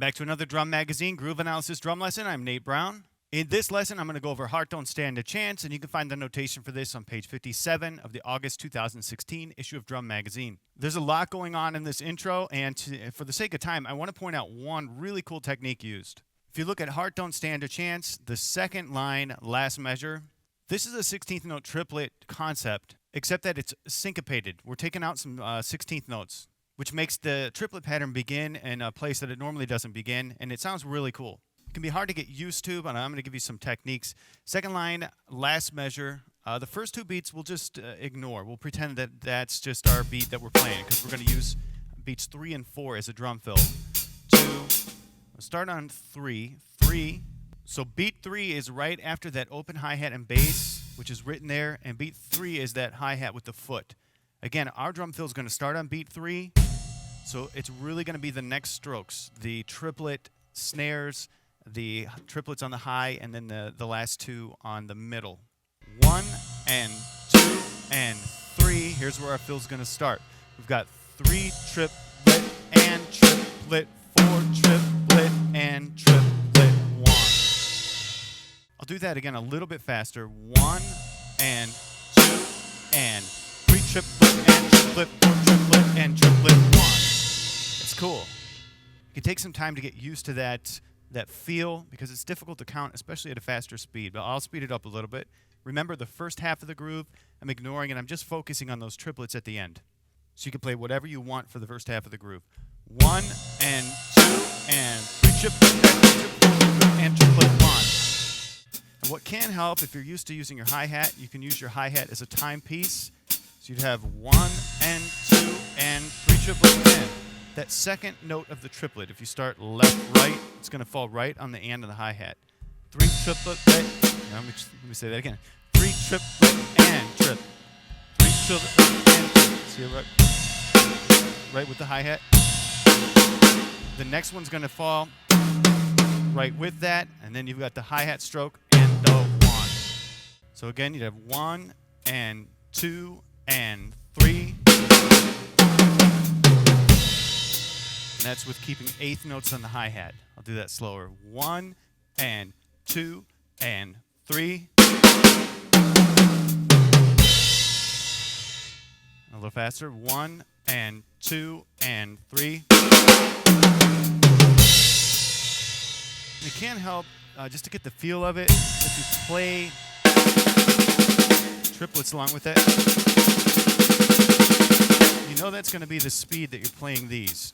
Welcome back to another Drum Magazine Groove Analysis Drum Lesson. I'm Nate Brown. In this lesson, I'm going to go over Heart Don't Stand a Chance, and you can find the notation for this on page 57 of the August 2016 issue of Drum Magazine. There's a lot going on in this intro, and for the sake of time, I want to point out one really cool technique used. If you look at Heart Don't Stand a Chance, the second line, last measure, this is a 16th note triplet concept, except that it's syncopated. We're taking out some 16th notes, which makes the triplet pattern begin in a place that it normally doesn't begin, and it sounds really cool. It can be hard to get used to, but I'm going to give you some techniques. Second line, last measure. The first two beats we'll just ignore. We'll pretend that that's just our beat that we're playing, because we're going to use beats 3 and 4 as a drum fill. 2, we'll start on 3, 3. So beat 3 is right after that open hi-hat and bass, which is written there, and beat 3 is that hi-hat with the foot. Again, our drum fill is going to start on beat 3, so it's really going to be the next strokes, the triplet snares, the triplets on the high, and then the last two on the middle. 1 and 2 and 3. Here's where our fill's going to start. We've got 3 triplet and triplet, 4 triplet and triplet, 1. I'll do that again a little bit faster. 1 and 2 and 3 triplet and triplet, 4 triplet and triplet, 1. It's cool. You can take some time to get used to that feel, because it's difficult to count, especially at a faster speed, but I'll speed it up a little bit. Remember, the first half of the groove, I'm ignoring, and I'm just focusing on those triplets at the end. So you can play whatever you want for the first half of the groove. 1 and 2 and 3 triplet and triplet, 1. And what can help, if you're used to using your hi-hat, you can use your hi-hat as a timepiece. So you'd have 1 and 2 and 3 triplets in. That second note of the triplet, if you start left, right, it's going to fall right on the and of the hi-hat. 3 triplet, let me say that again. 3 triplet and trip. 3 triplet and trip. See it right with the hi-hat. The next one's going to fall right with that, and then you've got the hi-hat stroke and the 1. So again, you'd have 1 and 2 and 3. And that's with keeping eighth notes on the hi-hat. I'll do that slower. 1 and 2 and 3. A little faster. 1 and 2 and 3. It can help just to get the feel of it if you play triplets along with it. You know that's going to be the speed that you're playing these.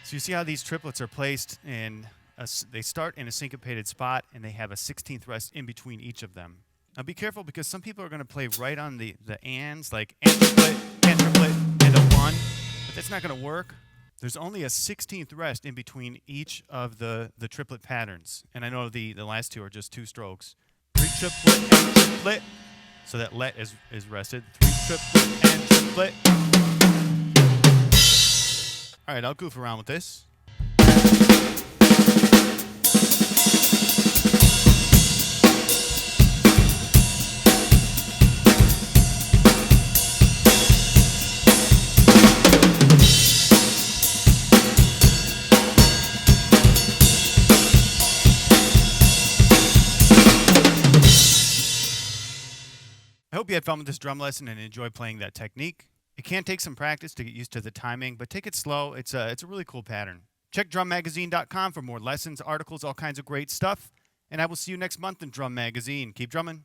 So you see how these triplets are placed in, they start in a syncopated spot, and they have a 16th rest in between each of them. Now be careful, because some people are going to play right on the ands, like and triplet, and a 1, but that's not going to work. There's only a 16th rest in between each of the triplet patterns, and I know the last two are just 2 strokes. 3 triplet and triplet, so that let is rested. 3 triplet and triplet. All right, I'll goof around with this. I hope you had fun with this drum lesson and enjoyed playing that technique. It can take some practice to get used to the timing, but take it slow. It's a really cool pattern. Check drummagazine.com for more lessons, articles, all kinds of great stuff. And I will see you next month in Drum Magazine. Keep drumming.